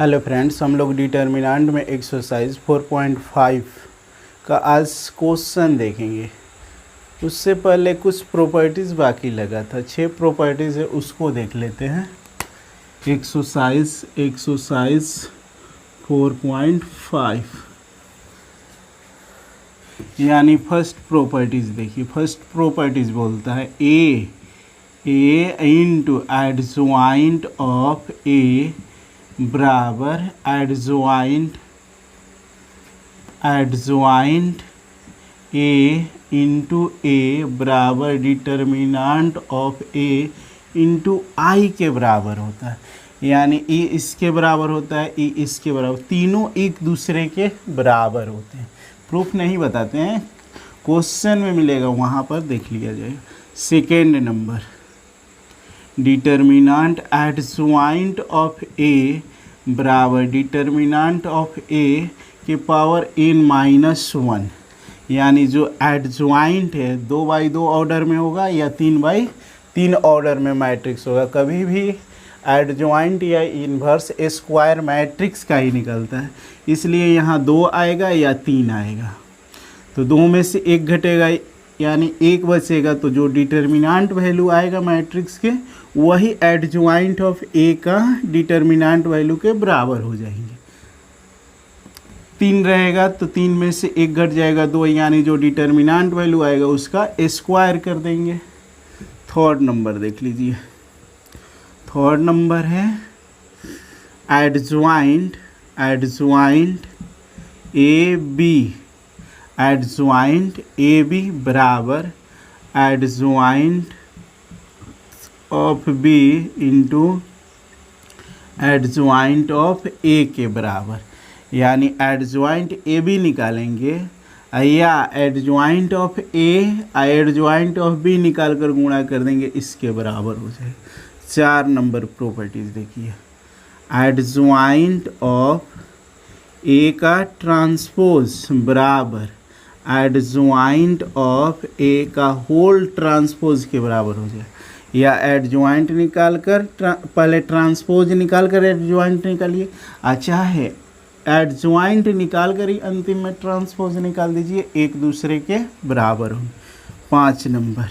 Hello friends, हम लोग determinant में एक्सरसाइज 4.5 का आज क्वेश्चन देखेंगे। उससे पहले कुछ प्रॉपर्टीज़ बाकी लगा था, 6 प्रॉपर्टीज़ है, उसको देख लेते हैं। एक्सरसाइज 4.5 यानी फर्स्ट प्रॉपर्टीज़ देखिए। फर्स्ट प्रॉपर्टीज़ बोलता है ए इंटू एडजॉइंट ऑफ ए बराबर एडजॉइंट ए इंटू ए बराबर डिटर्मिनेंट ऑफ ए इंटू आई के बराबर होता है। यानी ई इसके बराबर होता है, ई इसके बराबर, तीनों एक दूसरे के बराबर होते हैं। प्रूफ नहीं बताते हैं, क्वेश्चन में मिलेगा, वहाँ पर देख लिया जाएगा। Second number, determinant adjoint of A बराबर डिटर्मिनेंट ऑफ ए के पावर n-1। यानी जो एडजॉइंट है 2x2 ऑर्डर में होगा या 3x3 ऑर्डर में मैट्रिक्स होगा। कभी भी एडजॉइंट या इन्वर्स स्क्वायर मैट्रिक्स का ही निकलता है, इसलिए यहाँ 2 आएगा या 3 आएगा। तो 2 में से 1 घटेगा यानी 1 बचेगा, तो जो डिटर्मिनेंट वैल्यू आएगा मैट्रिक्स के वही एडजॉइंट ऑफ ए का डिटर्मिनेंट वैल्यू के बराबर हो जाएंगे। 3 रहेगा तो 3 में से 1 घट जाएगा, 2, यानी जो डिटर्मिनेंट वैल्यू आएगा उसका स्क्वायर कर देंगे। थर्ड नंबर देख लीजिए। थर्ड नंबर है एडजॉइंट ए बी बराबर adjoint of B into adjoint of A के बराबर। यानी एडजॉइंट ए बी निकालेंगे या adjoint of A adjoint of B निकाल कर गुणा कर देंगे, इसके बराबर हो जाएगा। 4 नंबर प्रॉपर्टीज़ देखिए। एडजॉइंट ऑफ ए का ट्रांसपोज बराबर एडजॉइंट ऑफ ए का होल ट्रांसपोज के बराबर हो जाए। या एडजॉइंट निकाल कर पहले ट्रांसपोज निकाल कर एडजॉइंट निकालिए, अच्छा है एडजॉइंट निकाल कर ही अंतिम में ट्रांसपोज निकाल दीजिए, एक दूसरे के बराबर हो। 5 number,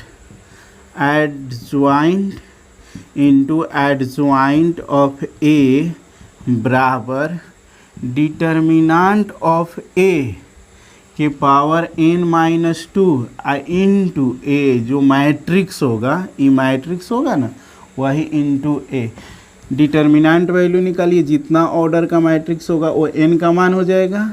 adjoint into adjoint of A बराबर डिटर्मिनेंट ऑफ ए के पावर n-2 इंटू ए, जो मैट्रिक्स होगा, ई मैट्रिक्स होगा ना, वही इंटू ए। डिटर्मिनेंट वैल्यू निकालिए, जितना ऑर्डर का मैट्रिक्स होगा वो n का मान हो जाएगा,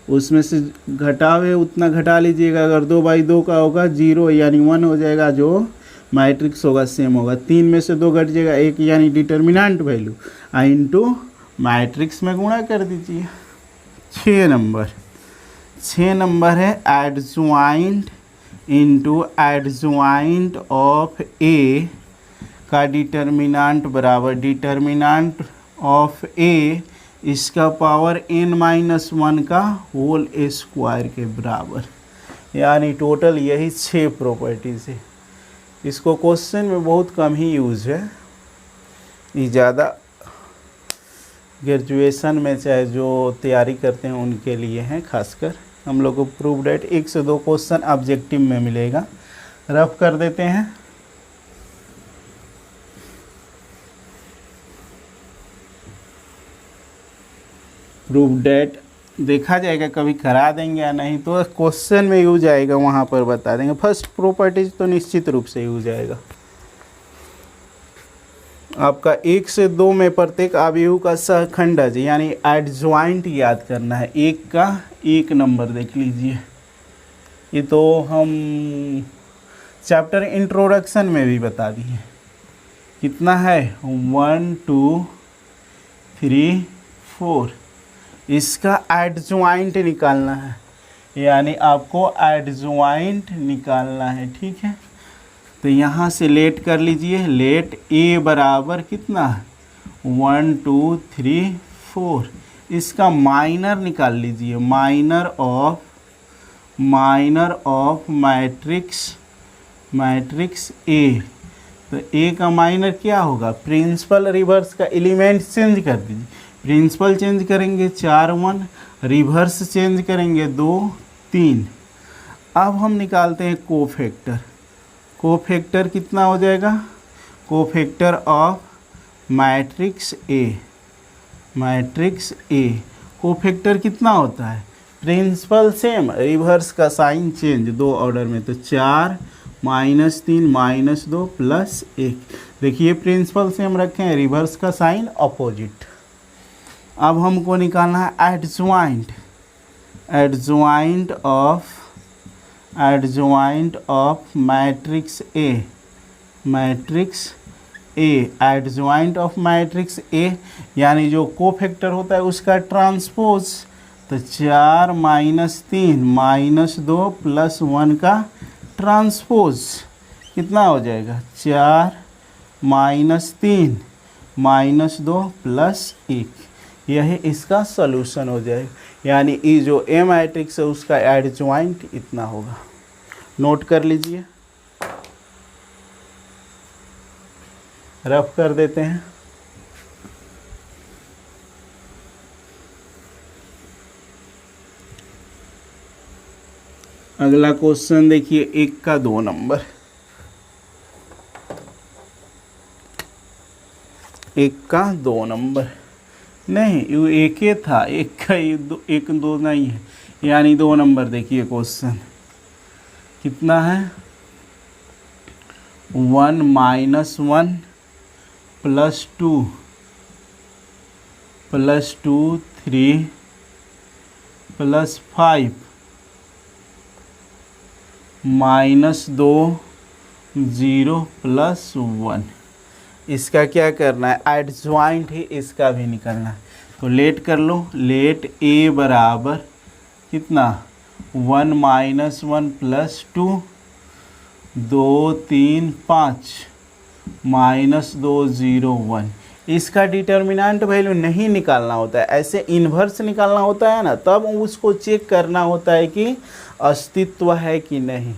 उसमें से घटावे उतना घटा लीजिएगा। अगर 2x2 का होगा 0 यानी 1 हो जाएगा, जो मैट्रिक्स होगा सेम होगा। 3 में से 2 घट जाएगा 1 यानी डिटर्मिनेंट वैल्यू इंटू मैट्रिक्स में गुणा कर दीजिए। 6 नंबर है एडजॉइंट इंटू एडजॉइंट ऑफ ए का डिटर्मिनेंट बराबर डिटर्मिनेंट ऑफ ए इसका पावर n-1 का होल स्क्वायर के बराबर। यानी टोटल यही 6 प्रॉपर्टीज़ है। इसको क्वेश्चन में बहुत कम ही यूज़ है, ये ज़्यादा ग्रेजुएशन में चाहे जो तैयारी करते हैं उनके लिए हैं। खासकर हम लोग को प्रूफ डेट 1 से 2 क्वेश्चन ऑब्जेक्टिव में मिलेगा। रफ कर देते हैं। प्रूफ डेट देखा जाएगा, कभी करा देंगे या नहीं तो क्वेश्चन में यूज आएगा, वहाँ पर बता देंगे। फर्स्ट प्रॉपर्टीज तो निश्चित रूप से यूज आएगा। आपका 1 से 2 में प्रत्येक अवयव का सहखंडज यानी एडजॉइंट याद करना है। 1 का 1 नंबर देख लीजिए, ये तो हम चैप्टर इंट्रोडक्शन में भी बता दिए। कितना है 1 2 3 4, इसका एडजॉइंट निकालना है, यानी आपको एडजॉइंट निकालना है। ठीक है, तो यहाँ से लेट कर लीजिए। लेट ए बराबर कितना है 1 2 3 4, इसका माइनर निकाल लीजिए, माइनर ऑफ मैट्रिक्स ए। तो ए का माइनर क्या होगा, प्रिंसिपल रिवर्स का एलिमेंट चेंज कर दीजिए। प्रिंसिपल चेंज करेंगे 4 1, रिवर्स चेंज करेंगे 2 3। अब हम निकालते हैं कोफैक्टर। कोफैक्टर कितना हो जाएगा? Cofactor of matrix A, matrix A cofactor कितना होता है? प्रिंसिपल सेम, रिवर्स का साइन चेंज, 2 ऑर्डर में, तो 4 -3 -2 +1। देखिए प्रिंसिपल सेम रखे हैं, रिवर्स का साइन अपोजिट। अब हमको निकालना है adjoint, adjoint of matrix A, matrix A, adjoint of matrix A यानी जो कोफैक्टर होता है उसका ट्रांसपोज। तो 4 -3 -2 +1 का ट्रांसपोज कितना हो जाएगा? 4 -3 -2 +1। यही इसका सॉल्यूशन हो जाएगा। यानी ये जो ए मैट्रिक्स है उसका एडजॉइंट इतना होगा। नोट कर लीजिए, रफ कर देते हैं। अगला क्वेश्चन देखिए, 1 का 2 नंबर, 1 का 2 नंबर नहीं, ये एक ही था, 1 का 1 2 नहीं है, यानी 2 नंबर। देखिए क्वेश्चन कितना है? 1 - 1 +2 3 +5 -2 0 +1। इसका क्या करना है? एडजॉइंट ही इसका भी निकलना है। तो लेट कर लो, लेट ए बराबर कितना? 1 - 1 +2 2 3 5 -2 0 1। इसका डिटर्मिनेंट वैल्यू नहीं निकालना होता है, ऐसे इन्वर्स निकालना होता है ना, तब उसको चेक करना होता है कि अस्तित्व है कि नहीं,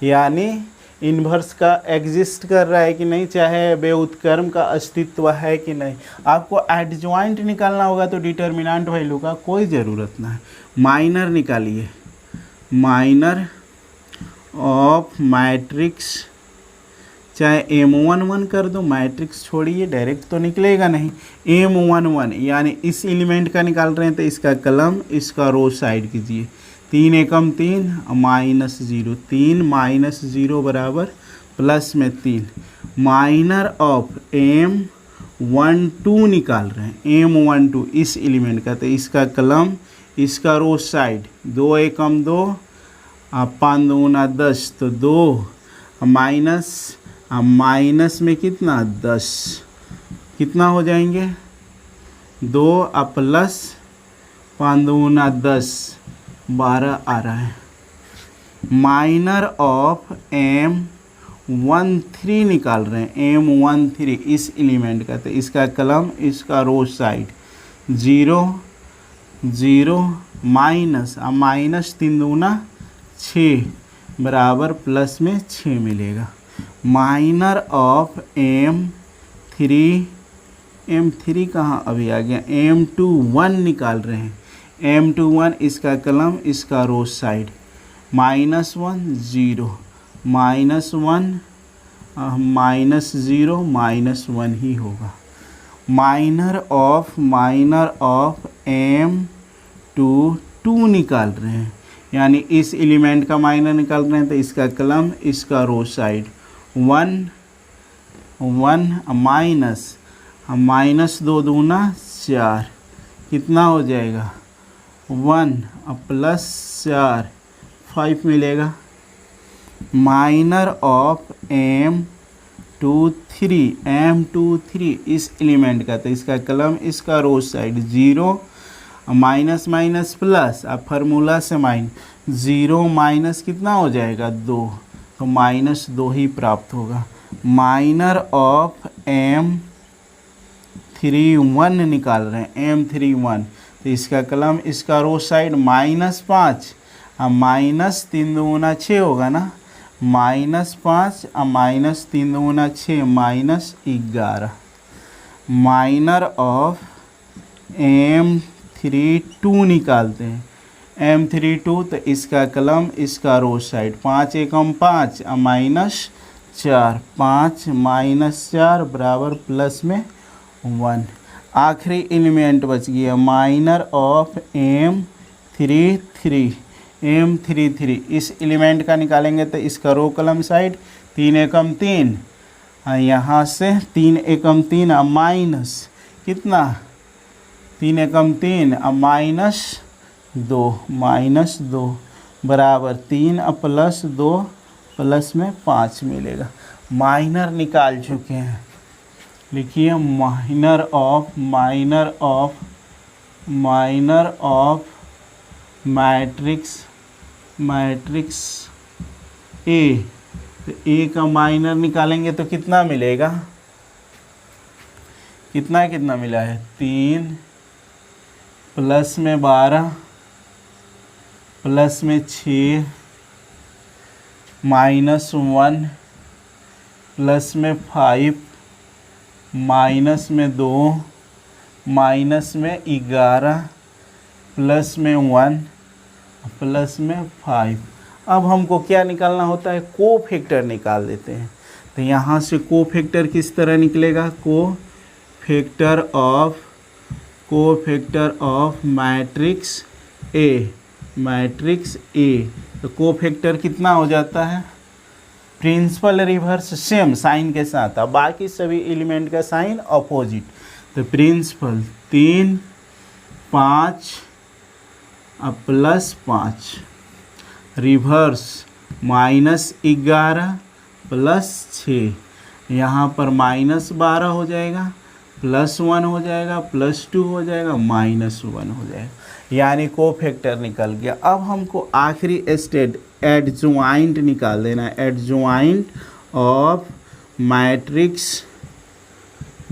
यानी इन्वर्स का एग्जिस्ट कर रहा है कि नहीं, चाहे व्युत्क्रम का अस्तित्व है कि नहीं। आपको एडजॉइंट निकालना होगा तो डिटर्मिनेंट वैल्यू का कोई ज़रूरत ना है। माइनर निकालिए, माइनर ऑफ मैट्रिक्स, चाहे M11 कर दो, मैट्रिक्स छोड़िए, डायरेक्ट तो निकलेगा नहीं। M11 यानी इस एलिमेंट का निकाल रहे हैं तो इसका कलम, इसका रो साइड कीजिए। 3 एकम 3 -0, 3 -0 बराबर प्लस में 3। माइनर ऑफ M12 निकाल रहे हैं, M12 इस एलिमेंट का, तो इसका कलम, इसका रो साइड, 2 एकम 2 5 दूना 10, तो 2 माइनस में कितना? 10, कितना हो जाएंगे? 2 प्लस 5 दूना 10 12 आ रहा है। माइनर ऑफ M13 निकाल रहे हैं, M13 इस एलिमेंट का, तो इसका कलम, इसका रो साइड, 0 0 माइनस 3 दूना 6 बराबर प्लस में 6 मिलेगा। माइनर ऑफ M3 कहाँ अभी आ गया? M21 निकाल रहे हैं, M21 इसका कलम, इसका रो साइड, -1 0 -1 -0 -1 ही होगा। माइनर ऑफ M22 निकाल रहे हैं, यानी इस एलिमेंट का माइनर निकाल रहे हैं, तो इसका कलम, इसका रो साइड, 1 -2 दूना 4, कितना हो जाएगा? 1 + 4 5 मिलेगा। माइनर ऑफ M23 इस एलिमेंट का, तो इसका कलम, इसका रो साइड, 0 माइनस प्लस, अब फार्मूला से 0 माइनस कितना हो जाएगा? 2, तो -2 ही प्राप्त होगा। माइनर ऑफ M31 निकाल रहे हैं, M31, तो इसका कलम, इसका रो साइड, -5, -3 दूना 6 होगा ना, -5 -3 दूना 6 -11। माइनर ऑफ M32 निकालते हैं। M32 तो इसका कलम इसका रो साइड 5 एकम 5 -4 5 -4 बराबर प्लस में 1। आखिरी एलिमेंट बच गया माइनर ऑफ M33 इस एलिमेंट का निकालेंगे तो इसका रो कलम साइड 3 एकम 3 यहाँ से 3 एकम 3 माइनस कितना 3 एकम 3 -2 बराबर 3 प्लस 2 प्लस में 5 मिलेगा। माइनर निकाल चुके हैं। लिखिए माइनर ऑफ मैट्रिक्स ए। तो ए का माइनर निकालेंगे तो कितना मिलेगा, कितना मिला है 3 प्लस में 12 प्लस में 6 -1 प्लस में 5 माइनस में 2 माइनस में 11 प्लस में 1 प्लस में 5। अब हमको क्या निकालना होता है, कोफैक्टर निकाल देते हैं। तो यहाँ से कोफैक्टर किस तरह निकलेगा, कोफैक्टर ऑफ मैट्रिक्स ए। तो कोफैक्टर कितना हो जाता है, प्रिंसिपल रिवर्स सेम साइन के साथ, अब बाकी सभी एलिमेंट का साइन अपोजिट। तो प्रिंसिपल 3 5 प्लस 5 रिवर्स -11 प्लस 6, यहाँ पर -12 हो जाएगा, +1 हो जाएगा, +2 हो जाएगा, -1 हो जाएगा, यानी कोफैक्टर निकल गया। अब हमको आखिरी स्टेट एडजॉइंट निकाल देना है, एडजॉइंट ऑफ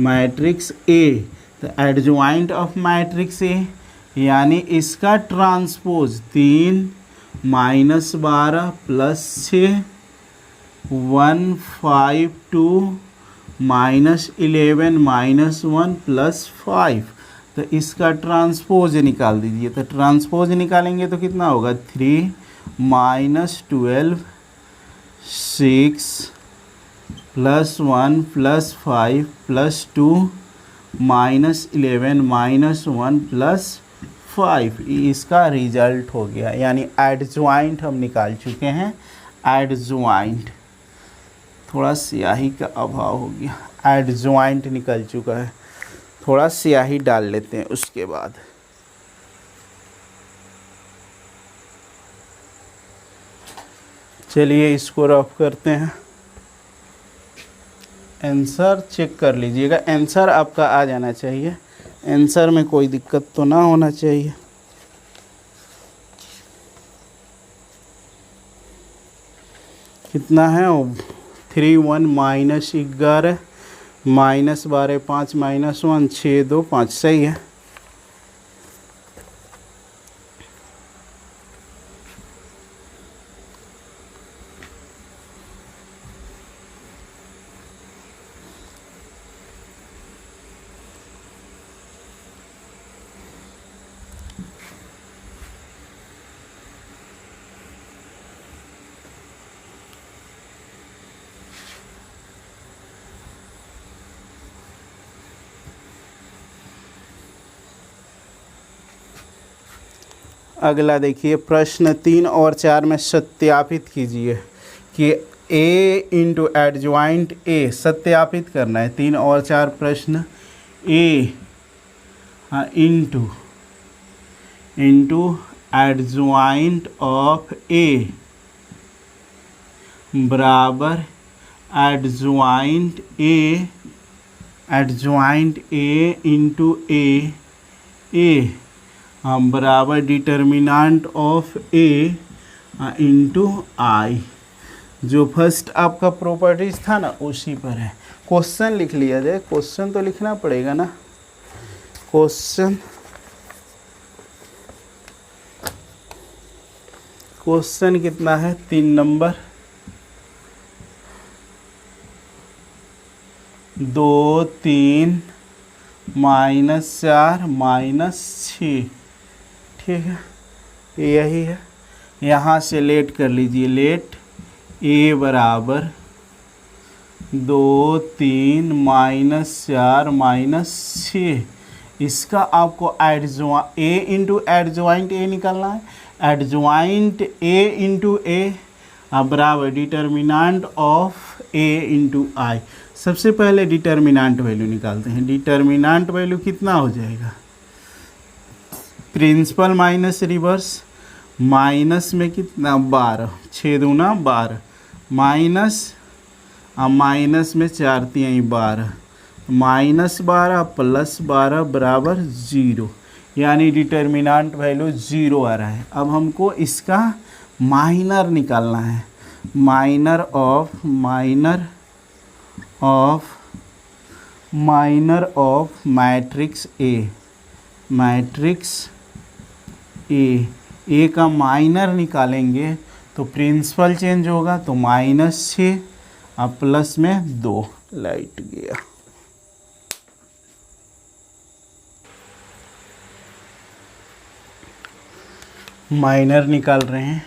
मैट्रिक्स ए। तो एडजॉइंट ऑफ मैट्रिक्स ए यानी इसका ट्रांसपोज 3 -12 प्लस 6 152 -11 -1 प्लस 5। तो इसका ट्रांसपोज निकाल दीजिए। तो ट्रांसपोज निकालेंगे तो कितना होगा 3 -12 6 +1 +5 +2 -11 -1 +5। इसका रिजल्ट हो गया, यानी एडजॉइंट हम निकाल चुके हैं। एडजॉइंट, थोड़ा स्याही का अभाव हो गया, एडजॉइंट निकल चुका है। थोड़ा स्याही डाल लेते हैं उसके बाद। चलिए इसको रफ करते हैं। आंसर चेक कर लीजिएगा, आंसर आपका आ जाना चाहिए, आंसर में कोई दिक्कत तो ना होना चाहिए। कितना है 3 1 -11 -12 5 -1 6 2 5, सही है। अगला देखिए, प्रश्न 3 और 4 में सत्यापित कीजिए कि ए इंटू एडजॉइंट ए सत्यापित करना है। 3 और 4 प्रश्न ए इंटू एडजॉइंट ऑफ ए बराबर एडजॉइंट ए इंटू ए बराबर डिटर्मिनेंट ऑफ ए इंटू आई। जो फर्स्ट आपका प्रॉपर्टीज था ना उसी पर है। क्वेश्चन लिख लिया जाए, क्वेश्चन तो लिखना पड़ेगा ना। क्वेश्चन कितना है 3 नंबर 2 3 -4 -6, ठीक है, यही है। यहाँ से लेट कर लीजिए, लेट a बराबर 2 3 -4 -6। इसका आपको ए इंटू एडजॉइंट ए निकालना है। एडजॉइंट ए इंटू ए बराबर डिटर्मिनेंट ऑफ ए इंटू आई। सबसे पहले डिटर्मिनेंट वैल्यू निकालते हैं। डिटर्मिनेंट वैल्यू कितना हो जाएगा, प्रिंसिपल माइनस रिवर्स, माइनस में कितना 12, 6 दूना 12, माइनस में 4 तिहाई 12, -12 + 12 बराबर 0, यानी डिटर्मिनेंट वैल्यू 0 आ रहा है। अब हमको इसका माइनर निकालना है। माइनर ऑफ मैट्रिक्स ए, ए का माइनर निकालेंगे तो प्रिंसिपल चेंज होगा, तो -6 और प्लस में 2, लाइट गया। माइनर निकाल रहे हैं,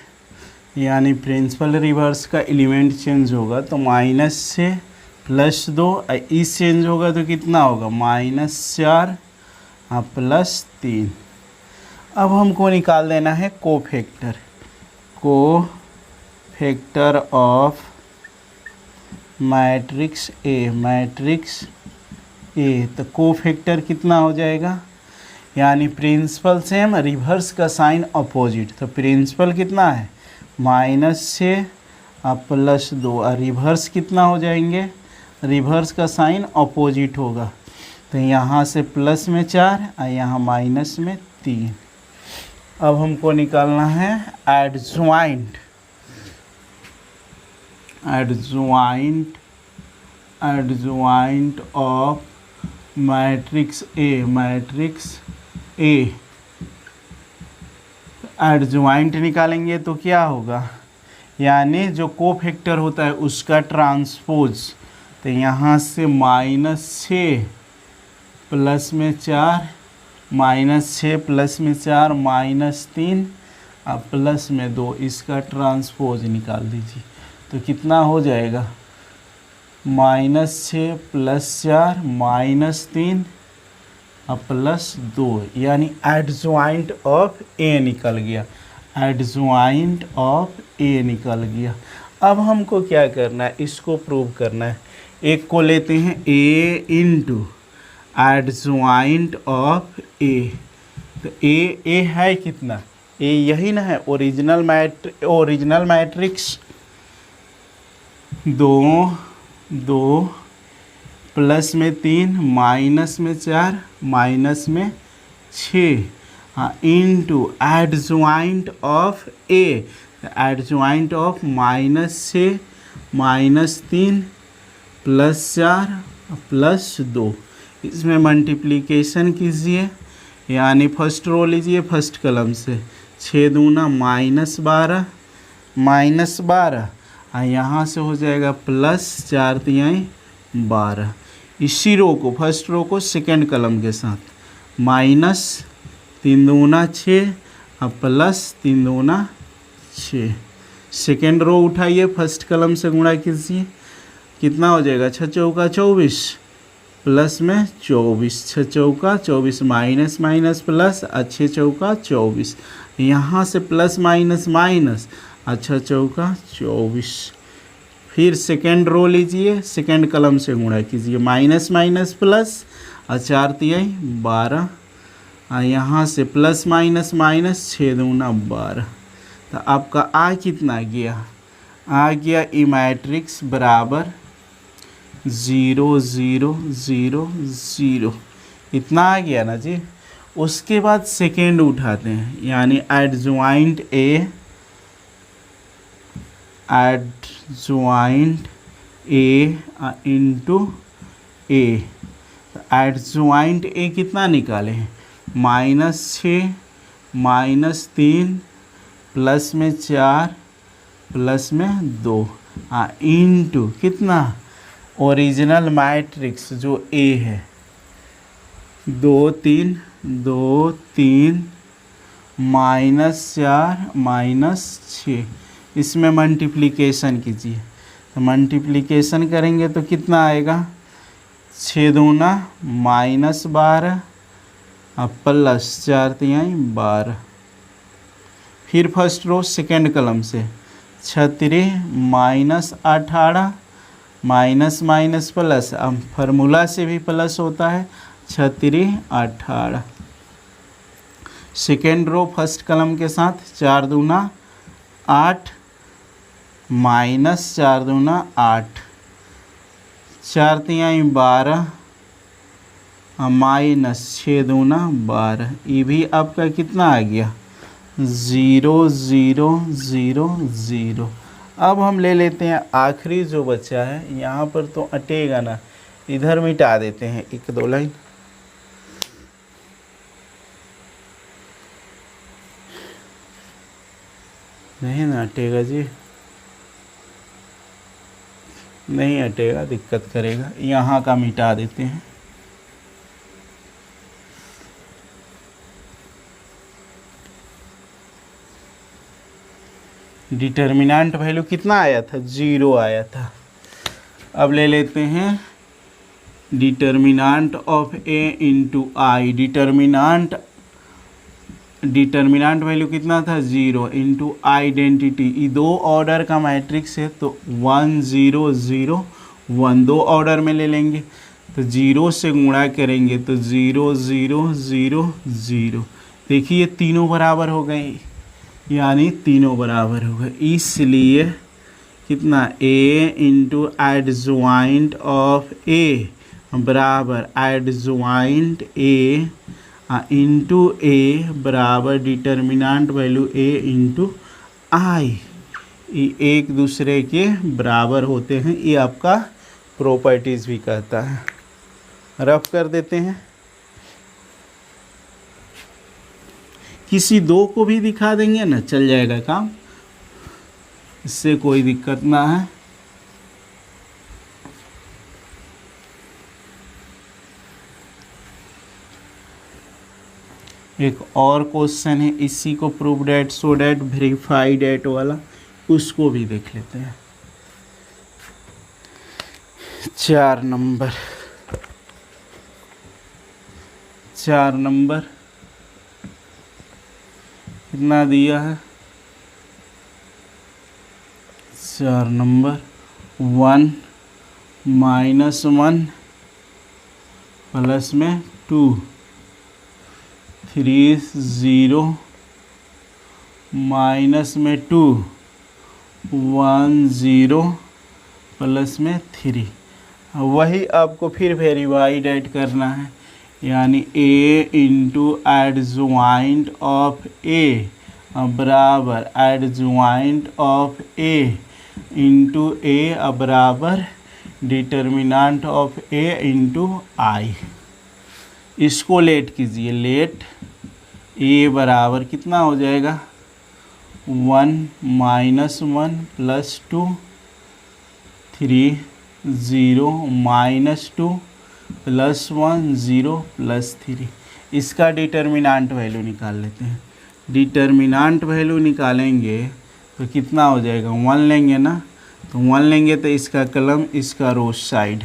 यानी प्रिंसिपल रिवर्स का एलिमेंट चेंज होगा, तो -6 + 2, इस चेंज होगा तो कितना होगा, -4 + 3। अब हमको निकाल देना है कोफैक्टर ऑफ मैट्रिक्स ए। तो कोफैक्टर कितना हो जाएगा, यानी प्रिंसिपल सेम, रिवर्स का साइन अपोजिट। तो प्रिंसिपल कितना है -6 + 2, और रिवर्स कितना हो जाएंगे, रिवर्स का साइन अपोजिट होगा, तो यहाँ से प्लस में 4 और यहाँ माइनस में 3। अब हमको निकालना है adjoint of matrix A. Adjoint निकालेंगे तो क्या होगा, यानी जो कोफैक्टर होता है उसका ट्रांसपोज। तो यहाँ से -6 प्लस में 4, -6 प्लस में 4 -3 और प्लस में 2, इसका ट्रांसपोज निकाल दीजिए। तो कितना हो जाएगा, -6 + 4 -3 और +2, यानी एडजॉइंट ऑफ ए निकल गया। एडजॉइंट ऑफ ए निकल गया। अब हमको क्या करना है, इसको प्रूव करना है। एक को लेते हैं ए इंटू एडजॉइंट ऑफ ए। तो ए है कितना, ए यही ना है, ओरिजिनल मैट्रिक्स 2 प्लस में 3 माइनस में 4 माइनस में 6 into adjoint of A. Adjoint of -6 -3 +4 +2, इसमें मल्टीप्लिकेशन कीजिए, यानी फर्स्ट रो लीजिए फर्स्ट कलम से, 6 दूना -12 और यहाँ से हो जाएगा +4 तिहाई 12। इसी रो को, फर्स्ट रो को सेकेंड कलम के साथ, -3 दूना 6 और +3 दूना 6। सेकेंड रो उठाइए, फर्स्ट कलम से गुणा कीजिए, कितना हो जाएगा, 6 चौका 24 प्लस में 24, 6 चौका 24 माइनस प्लस, 6 चौका 24, यहाँ से प्लस माइनस और 6 चौका 24। फिर सेकेंड रो लीजिए, सेकेंड कलम से गुणा कीजिए, माइनस प्लस और 4 तिहाई 12 और यहाँ से प्लस माइनस 6 दूना 12। तो आपका आ कितना गया ई मैट्रिक्स बराबर 0 0 0 0, इतना आ गया ना जी। उसके बाद सेकेंड उठाते हैं, यानी adjoint A into A. Adjoint A कितना निकाले हैं, -6 -3 प्लस में 4 प्लस में 2 इंटू कितना, ओरिजिनल मैट्रिक्स जो ए है, 2 3 -4 -6, इसमें मल्टीप्लिकेशन कीजिए। तो मल्टीप्लिकेशन करेंगे तो कितना आएगा, 6 दूना -12 और प्लस 4 तिहाई 12। फिर फर्स्ट रो सेकेंड कलम से 36 -18 माइनस माइनस प्लस, अब फार्मूला से भी प्लस होता है, 36 18। सेकेंड रो फर्स्ट कलम के साथ 4 दूना 8 -4 दूना 8, 4 तिहाई 12 -6 दूना 12। ये भी आपका कितना आ गया, 0 0 0 0। अब हम ले लेते हैं आखिरी जो बचा है, यहाँ पर तो अटेगा ना, इधर मिटा देते हैं 1-2 लाइन। नहीं ना अटेगा जी, नहीं अटेगा, दिक्कत करेगा, यहाँ का मिटा देते हैं। डिटर्मिनेंट वैल्यू कितना आया था, 0 आया था। अब ले लेते हैं determinant of A into I. Determinant value कितना था, 0 इंटू आइडेंटिटी। ये 2 ऑर्डर का मैट्रिक्स है तो 1 0 0 1 2 ऑर्डर में ले लेंगे, तो 0 से गुणा करेंगे तो 0 0 0 0। देखिए तीनों बराबर हो गए, यानी तीनों बराबर हो गए, इसलिए कितना, a into adjoint of a बराबर एडजॉइंट a इंटू a बराबर डिटर्मिनेंट वैल्यू a इंटू आई। ये एक दूसरे के बराबर होते हैं, ये आपका प्रॉपर्टीज भी कहता है। रफ कर देते हैं, किसी 2 को भी दिखा देंगे ना, चल जाएगा काम, इससे कोई दिक्कत ना है। एक और क्वेश्चन है, इसी को prove that so that verify that वाला, उसको भी देख लेते हैं। 4 नंबर कितना दिया है, 4 नंबर 1 -1 प्लस में 2 3 0 माइनस में 2 1 0 प्लस में 3। वही आपको फिर वेरीफाई डेट करना है, यानी a into adjoint of a बराबर adjoint of a into a बराबर डिटर्मिनेंट ऑफ a इंटू आई। इसको लेट कीजिए, लेट a बराबर कितना हो जाएगा, 1 -1 प्लस 2 3 0 -2 प्लस 1 0 प्लस 3। इसका डिटर्मिनेंट वैल्यू निकाल लेते हैं। डिटर्मिनेंट वैल्यू निकालेंगे तो कितना हो जाएगा, 1 लेंगे ना, तो 1 लेंगे तो इसका कलम, इसका रो साइड,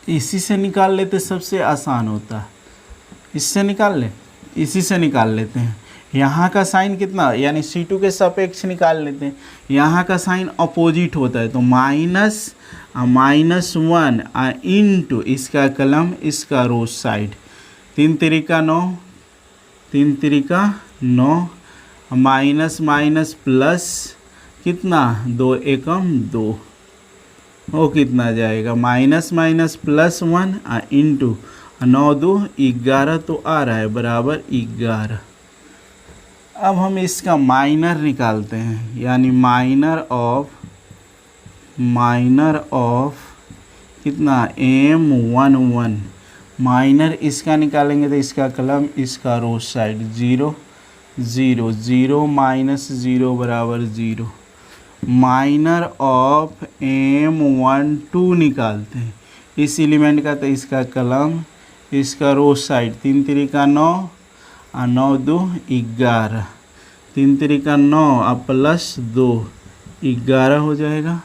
इसी से निकाल लेते, सबसे आसान होता है, इससे निकाल ले, इसी से निकाल लेते हैं। यहाँ का साइन कितना, यानी C2 के सापेक्ष निकाल लेते हैं। यहाँ का साइन अपोजिट होता है, तो -1 इंटू इसका कलम, इसका रो साइड, 3 तिरिका 9, 3 तिरिका 9, माइनस माइनस प्लस कितना, 2 एकम 2, वो कितना जाएगा, माइनस माइनस प्लस 1 इंटू 9 2 11, तो आ रहा है बराबर 11। अब हम इसका माइनर निकालते हैं, यानी माइनर ऑफ कितना, M11 माइनर इसका निकालेंगे तो इसका कलम, इसका रो साइड 0 0 0 माइनस 0 बराबर 0। माइनर ऑफ M12 निकालते हैं, इस एलिमेंट का, तो इसका कलम, इसका रोज साइड 3 3 9 और 9 2 11, 3 3 9 और प्लस 2 11 हो जाएगा।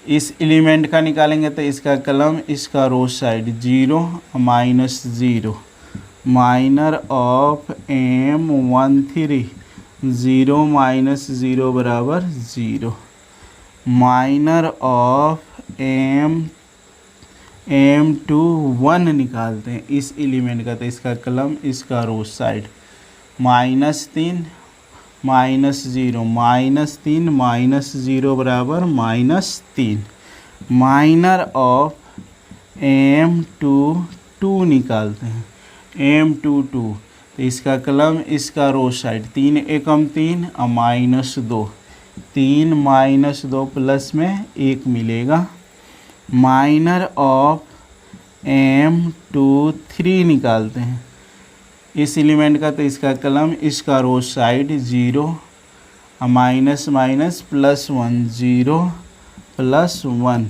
इस एलिमेंट का निकालेंगे तो इसका कलम, इसका rows side 0 minus 0, minor of M13 0 minus 0 बराबर 0, माइनर ऑफ M2 1 निकालते हैं इस एलिमेंट का, तो इसका कलम, इसका rows side minus 3 minus 0, minus 3 minus 0 बराबर माइनस 3, माइनर ऑफ M2 2 निकालते हैं, M2 2, तो इसका कलम, इसका रोज साइड 3 एकम 3 और माइनस 2, 3 माइनस 2 प्लस में 1 मिलेगा, माइनर ऑफ M2 3 निकालते हैं इस एलिमेंट का, तो इसका कलम, इसका rows side 0 minus minus plus 1, 0 plus 1,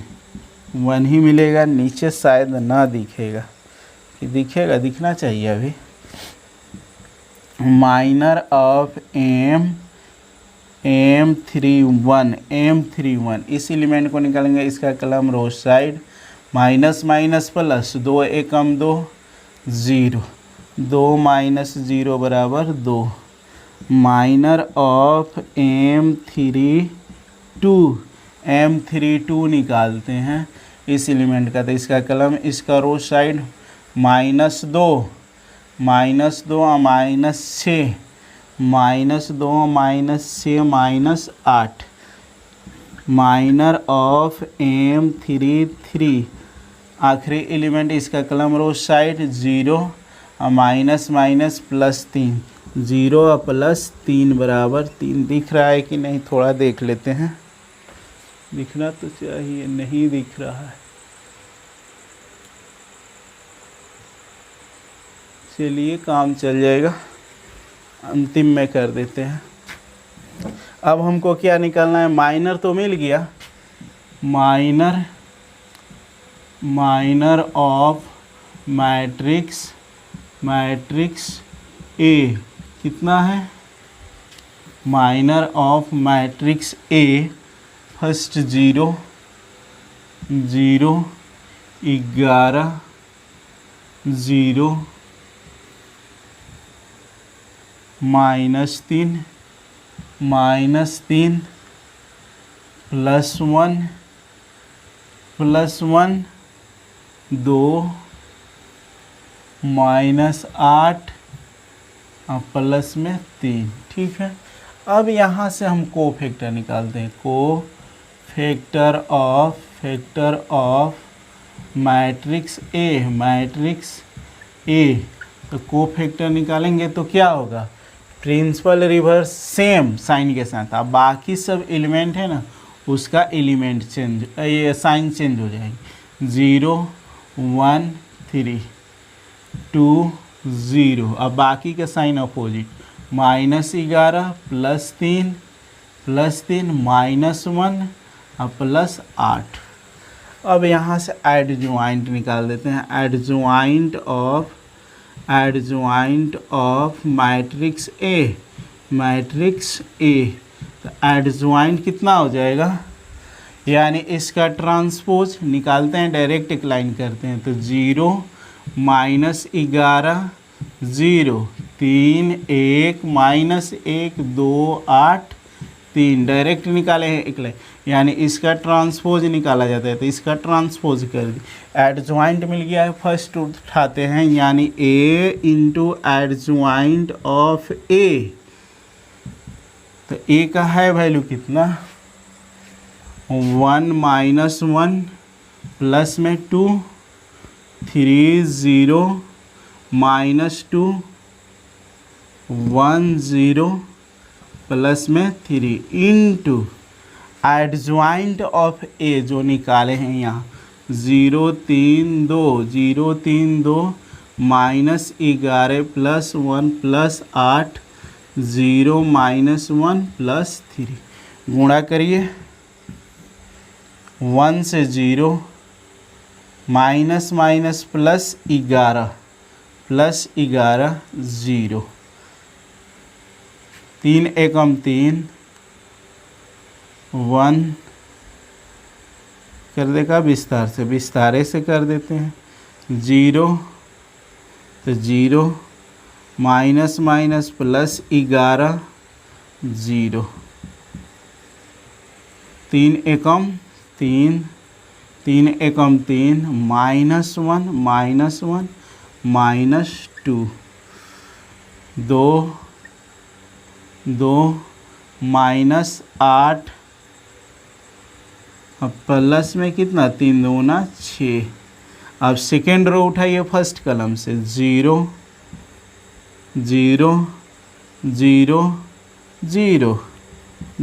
1 ही मिलेगा, नीचे शायद ना दिखेगा, कि दिखेगा, दिखना चाहिए अभी। माइनर ऑफ M31 इस एलिमेंट को निकालेंगे, इसका column, rows side minus minus plus 2 एकम 2 0, 2 माइनस 0 बराबर 2, माइनर ऑफ M32 निकालते हैं इस एलिमेंट का, तो इसका कलम, इसका rows side minus 2 minus 2 minus 6, minus 2 minus 6 minus 8, minor of M33 आखिरी एलिमेंट, इसका column, rows side 0 minus minus plus 3, 0 plus 3 बराबर 3, दिख रहा है कि नहीं, थोड़ा देख लेते हैं, दिखना तो चाहिए, नहीं दिख रहा है, चलिए काम चल जाएगा, अंतिम में कर देते हैं। अब हमको क्या निकालना है, माइनर तो मिल गया, माइनर ऑफ मैट्रिक्स ए कितना है, minor of matrix A first 0 0 11 0 -3 plus 1 2 -8 और प्लस में 3, ठीक है। अब यहाँ से हम कोफैक्टर निकालते हैं, कोफैक्टर ऑफ मैट्रिक्स ए, तो कोफैक्टर निकालेंगे तो क्या होगा, प्रिंसिपल रिवर्स सेम साइन के साथ, अब बाकी सब एलिमेंट है ना, उसका एलिमेंट चेंज, ये साइन चेंज हो जाएगी, 0 1 3 2 0, अब बाकी का साइन अपोजिट, -11 प्लस 3 -1 और प्लस 8। अब यहाँ से एडजॉइंट निकाल देते हैं, एडजॉइंट ऑफ मैट्रिक्स ए, तो एडजॉइंट कितना हो जाएगा, यानी इसका ट्रांसपोज निकालते हैं, डायरेक्ट इंक्लाइन करते हैं, तो 0 -11 0 3 1 -1 2 8 3, डायरेक्ट निकाले हैं इंक्लाइन, यानी इसका ट्रांसपोज निकाला जाता है, तो इसका ट्रांसपोज कर दी, एडजॉइंट मिल गया है, फर्स्ट उठाते हैं, यानी ए इंटू एडजॉइंट ऑफ ए, तो ए का है वैल्यू कितना, 1 -1 प्लस में 2 3 0 -2 1 0 प्लस में 3 इंटू एडजॉइंट ऑफ ए जो निकाले हैं यहाँ 0 3 2 -11 प्लस 1 प्लस 8 0 -1 प्लस 3, गुणा करिए, 1 से 0 माइनस माइनस प्लस 11 प्लस 11 0, 3 एकम 3 1 कर देगा विस्तार से, विस्तारे से कर देते हैं 0 तो 0 माइनस माइनस प्लस 11 0, 3 एकम 3 3 एकम 3 माइनस 1 माइनस 2 2 2 माइनस 8, अब प्लस में कितना 3 दूना 6। अब सेकेंड रो उठाइए फर्स्ट कॉलम से 0 0 0 0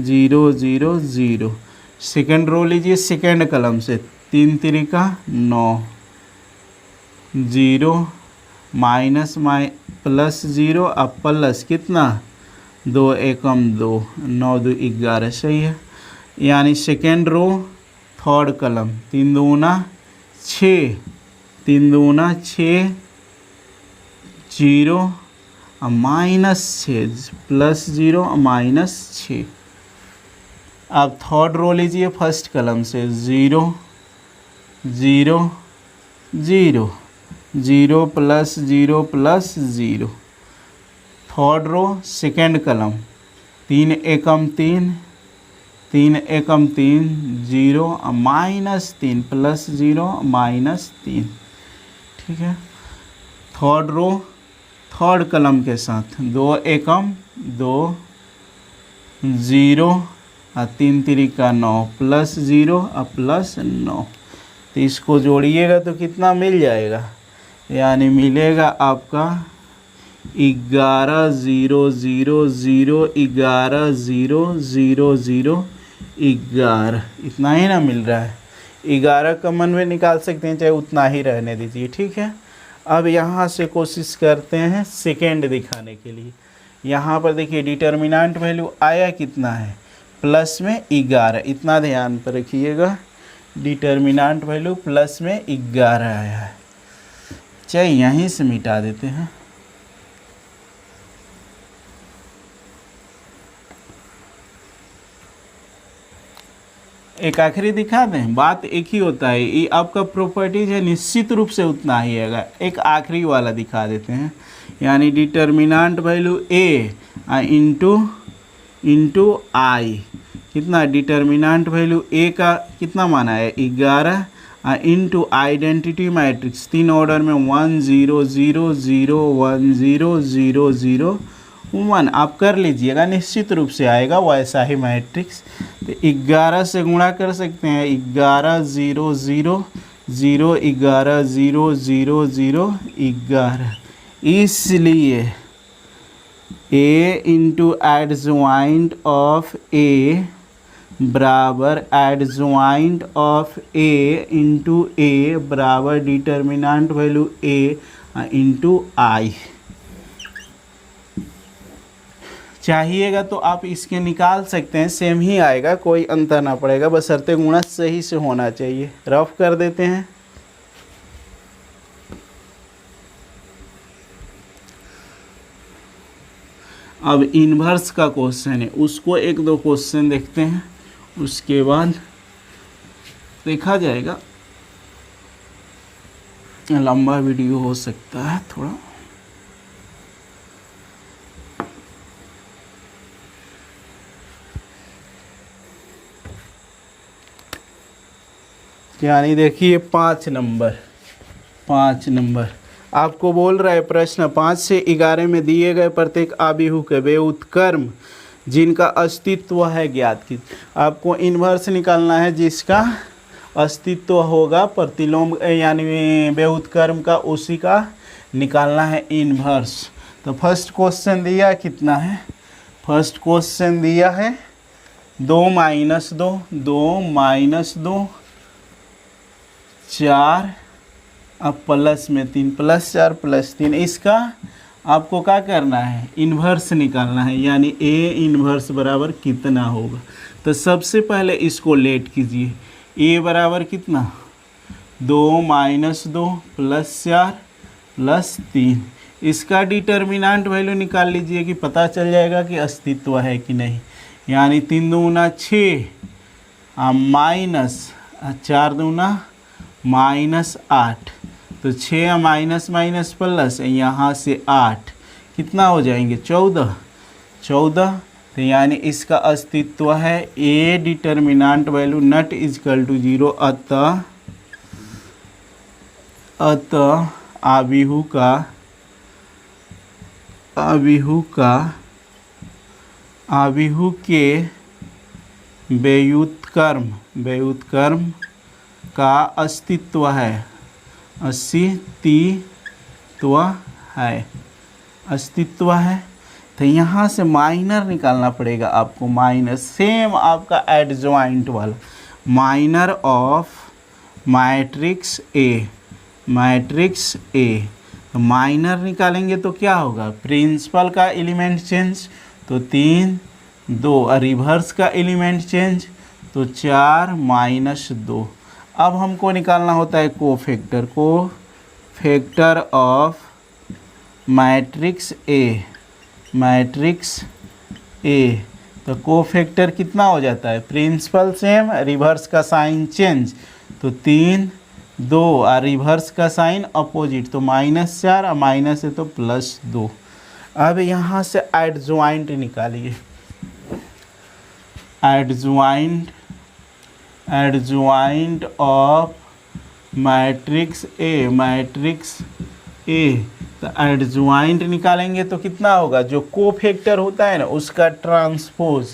0 0 0। सेकेंड रो लीजिए सेकेंड कॉलम से 3 तिरिका 9 0 माइनस प्लस 0, अब प्लस कितना 2 एकम 2 9 2 11 सही है। यानी सेकेंड रो थर्ड कॉलम 3 दूना 6 3 दूना 6 0 माइनस 6 प्लस 0 माइनस 6। अब थर्ड रो लीजिए फर्स्ट कॉलम से 0 0 0 0 plus 0 plus 0। Third row second column 3 एकम 3 3 एकम 3 0 माइनस 3 प्लस 0 माइनस 3, ठीक है। थर्ड रो थर्ड कॉलम के साथ 2 एकम 2 0 और 3 तिरिका 9 प्लस 0 और प्लस 9, तो इसको जोड़िएगा तो कितना मिल जाएगा, यानी मिलेगा आपका 11 0 0 0 11 0 0 0 11, इतना ही ना मिल रहा है। 11 कॉमन में निकाल सकते हैं, चाहे उतना ही रहने दीजिए, ठीक है। अब यहाँ से कोशिश करते हैं सेकेंड दिखाने के लिए। यहाँ पर देखिए डिटर्मिनेंट वैल्यू आया कितना है, प्लस में 11, इतना ध्यान पर रखिएगा। डिटर्मिनेंट वैल्यू प्लस में 11 आया है। चलिए यहीं से मिटा देते हैं। एक आखिरी दिखा दें, बात एक ही होता है, ये आपका प्रॉपर्टीज है, निश्चित रूप से उतना ही आएगा। एक आखिरी वाला दिखा देते हैं, यानी डिटर्मिनेंट वैल्यू ए इंटू आई, कितना डिटर्मिनेंट वैल्यू ए का कितना माना है 11 इंटू आइडेंटिटी मैट्रिक्स 3 ऑर्डर में 1 0 0 0 1 0 0 0 1, आप कर लीजिएगा, निश्चित रूप से आएगा वैसा ही मैट्रिक्स। तो 11 से गुणा कर सकते हैं, 11 0 0 0 11 0 0 0 11, इसलिए ए इंटू एडजॉइंट ऑफ ए बराबर एडजॉइंट ऑफ ए इंटू ए बराबर डिटर्मिनेंट वैल्यू ए इंटू आई। चाहिएगा तो आप इसके निकाल सकते हैं, सेम ही आएगा, कोई अंतर ना पड़ेगा, बशर्ते गुणा सही से होना चाहिए। रफ कर देते हैं। अब इन्वर्स का क्वेश्चन है, उसको एक दो क्वेश्चन देखते हैं, उसके बाद देखा जाएगा। लंबा वीडियो हो सकता है थोड़ा। यानी देखिए 5 नंबर आपको बोल रहा है प्रश्न 5 से 11 में दिए गए प्रत्येक आव्यूह के वे उत्क्रम जिनका अस्तित्व है ज्ञात की। आपको इन्वर्स निकालना है जिसका अस्तित्व होगा प्रतिलोम यानी वे उत्क्रम का, उसी का निकालना है इन्वर्स। तो फर्स्ट क्वेश्चन दिया कितना है, फर्स्ट क्वेश्चन दिया है 2 - 2 2 - 2 4, अब प्लस में 3 +4 +3, इसका आपको क्या करना है इन्वर्स निकालना है, यानी ए इन्वर्स बराबर कितना होगा। तो सबसे पहले इसको लेट कीजिए, ए बराबर कितना 2 माइनस 2 प्लस 4 प्लस 3। इसका डिटर्मिनेंट वैल्यू निकाल लीजिए कि पता चल जाएगा कि अस्तित्व है कि नहीं। यानी 3 दूना 6 माइनस 4 दूना माइनस 8, तो 6 माइनस माइनस प्लस यहाँ से 8 कितना हो जाएंगे 14। तो यानी इसका अस्तित्व है। A determinant value not equal to 0। अतः आव्यूह के व्युत्क्रम का अस्तित्व है। अस्तित्व है। तो यहाँ से माइनर निकालना पड़ेगा आपको। माइनर सेम आपका एडजॉइंट वाला, माइनर ऑफ मैट्रिक्स ए। तो माइनर निकालेंगे तो क्या होगा, प्रिंसिपल का एलिमेंट चेंज तो 3 2, और रिवर्स का एलिमेंट चेंज तो 4 माइनस 2। अब हमको निकालना होता है कोफैक्टर ऑफ मैट्रिक्स ए। तो कोफैक्टर कितना हो जाता है, प्रिंसिपल सेम, रिवर्स का साइन चेंज तो 3 2, और रिवर्स का साइन अपोजिट तो -4, और माइनस है तो +2। अब यहाँ से एडजॉइंट निकालिए। Adjoint of matrix A. तो एडजॉइंट निकालेंगे तो कितना होगा, जो कोफैक्टर होता है ना उसका ट्रांसपोज,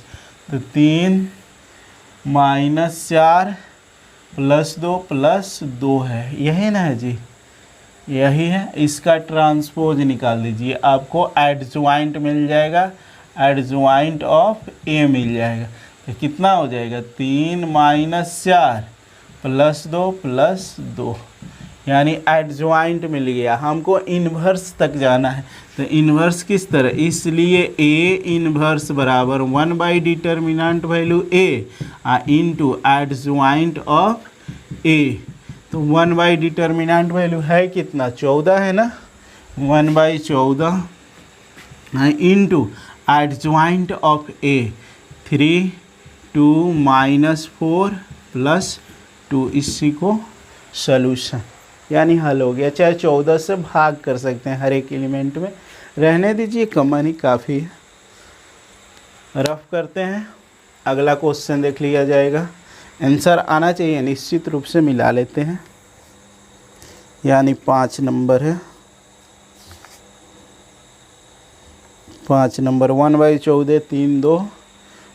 तो 3 -4 +2 है, यही ना है जी, यही है। इसका ट्रांसपोज निकाल दीजिए, आपको एडजॉइंट मिल जाएगा, एडजॉइंट ऑफ ए मिल जाएगा। तो कितना हो जाएगा 3 -4 +2 यानी एडजॉइंट मिल गया। हमको इन्वर्स तक जाना है, तो इन्वर्स किस तरह, इसलिए ए इन्वर्स बराबर 1 determinant value A into adjoint of A. तो 1 डिटर्मिनेंट वैल्यू है कितना, 14 है ना, 1/14 इंटू एडजॉइंट ऑफ ए 3 2 -4 +2। इसी को सॉल्यूशन यानी हल हो गया। चाहे 14 से भाग कर सकते हैं हर एक एलिमेंट में, रहने दीजिए, कमानी काफ़ी है। रफ करते हैं, अगला क्वेश्चन देख लिया जाएगा। आंसर आना चाहिए, निश्चित रूप से मिला लेते हैं। यानी 5 नंबर है, 5 नंबर 1/14 3 2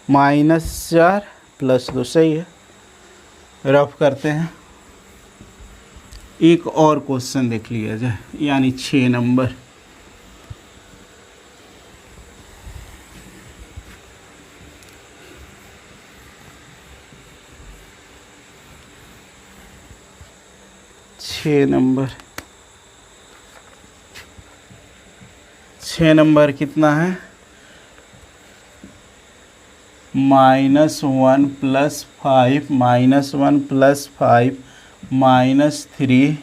-4 +2 सही है। रफ करते हैं, एक और क्वेश्चन देख लिया जाए। यानी 6 नंबर, छः नंबर कितना है, -1 + 5 -1 + 5 -3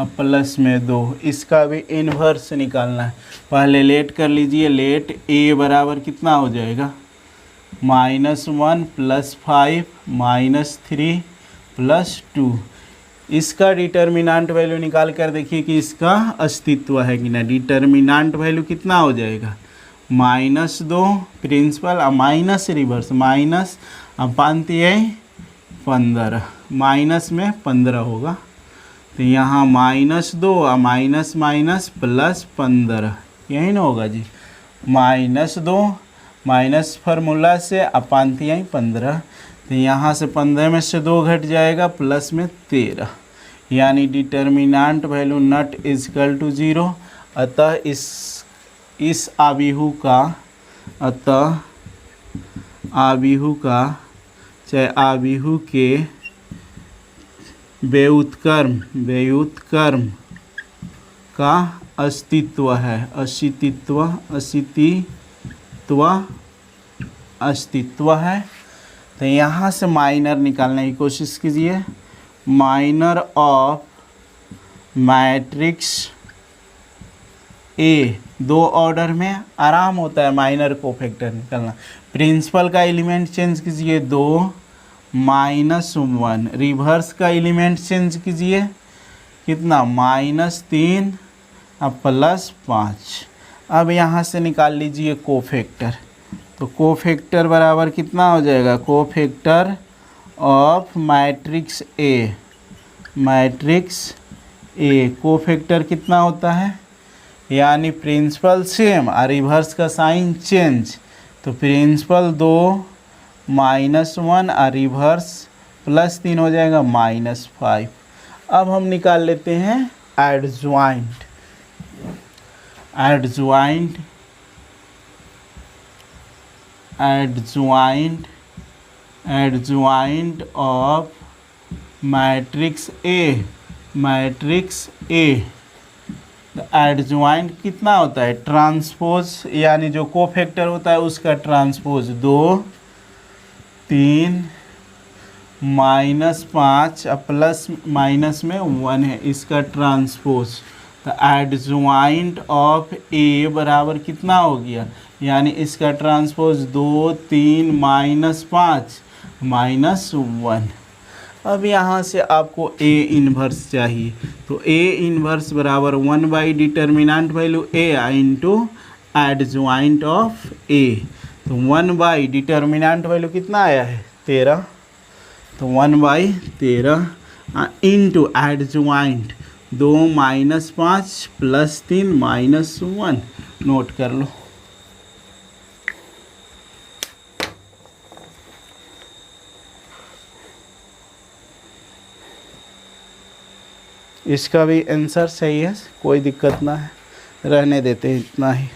प्लस में 2। इसका भी इन्वर्स निकालना है। पहले लेट कर लीजिए, लेट ए बराबर कितना हो जाएगा, -1 + 5 -3 +2। इसका डिटर्मिनेंट वैल्यू निकाल कर देखिए कि इसका अस्तित्व है कि ना। डिटर्मिनेंट वैल्यू कितना हो जाएगा, -2 प्रिंसिपल और माइनस रिवर्स, माइनस अपांतीय 15, माइनस में 15 होगा। तो यहाँ -2 और माइनस माइनस +15, यही ना होगा जी। -2 माइनस फार्मूला से अपांतीय 15, तो यहाँ से 15 में से 2 घट जाएगा, प्लस में 13। यानी determinant value not equal to 0। अतः इस आव्यूह चाहे आव्यूह के व्युत्क्रम का अस्तित्व है, अस्तित्व है। तो यहाँ से माइनर निकालने की कोशिश कीजिए। Minor of matrix A, 2 order में आराम होता है माइनर कोफैक्टर निकालना। प्रिंसिपल का एलिमेंट चेंज कीजिए 2 -1, रिवर्स का एलिमेंट चेंज कीजिए कितना -3 अब +5। अब यहाँ से निकाल लीजिए कोफैक्टर, तो कोफैक्टर बराबर कितना हो जाएगा, cofactor of matrix A, matrix A cofactor कितना होता है, यानी प्रिंसिपल सेम और रिवर्स का साइन चेंज, तो प्रिंसिपल 2 -1 और रिवर्स +3 हो जाएगा -5। अब हम निकाल लेते हैं adjoint, adjoint adjoint adjoint of matrix A, matrix A. Adjoint कितना होता है, ट्रांसपोज यानी जो कोफैक्टर होता है उसका ट्रांसपोज 2 3 -5 प्लस माइनस में 1 है, इसका ट्रांसपोज। तो एडज्वाइंट ऑफ ए बराबर कितना हो गया, यानी इसका ट्रांसपोज 2 3 -5 -1। अब यहाँ से आपको ए इन्वर्स चाहिए, तो ए इन्वर्स बराबर 1 determinant value A into adjoint of A. तो 1 डिटर्मिनेंट वैल्यू कितना आया है 13, तो 1/13 इंटू एडज्वाइंट 2 -5 +3 -1, नोट कर लो। इसका भी आंसर सही है, कोई दिक्कत ना है, रहने देते हैं इतना ही।